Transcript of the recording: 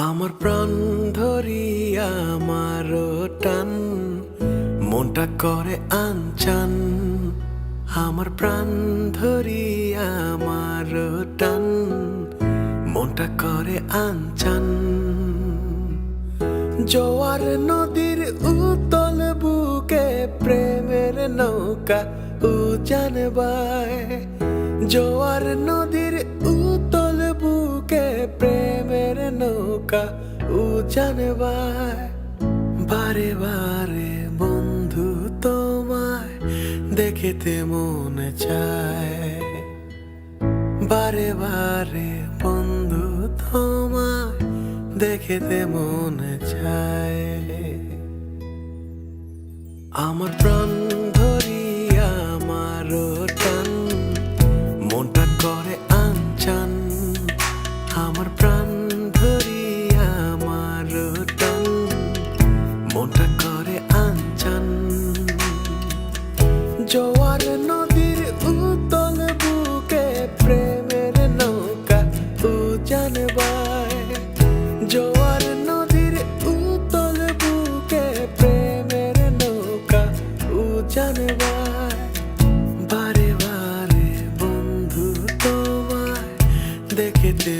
আমার প্রাণ ধরিয়া আমার টান মনটা করে আনচান। আমার প্রাণ ধরিয়া আমার টান মনটা করে আনচান। জোয়ার নদীর উতল বুকে প্রেমের নৌকা উজান বায়। জোয়ার নদীর উতল বুকে প্রেমের নৌকা উজান বায়। বারে বারে বন্ধু তোমায় দেখিতে মনে চায়। বারে বারে বন্ধু তোমায় দেখিতে মনে চায়। আমার প্রাণ ধরিয়া আমার টান মনটা করে আনচান। আমার প্রাণ ধরিয়া আমার টান মনটা করে আনচান। জোয়ার নদীর উতল বুকে প্রেমের নৌকা উজান বায়। জোয়ার নদীর উতল বুকে প্রেমের নৌকা উজান বায়। বারে বারে বন্ধু তোমায় দেখিতে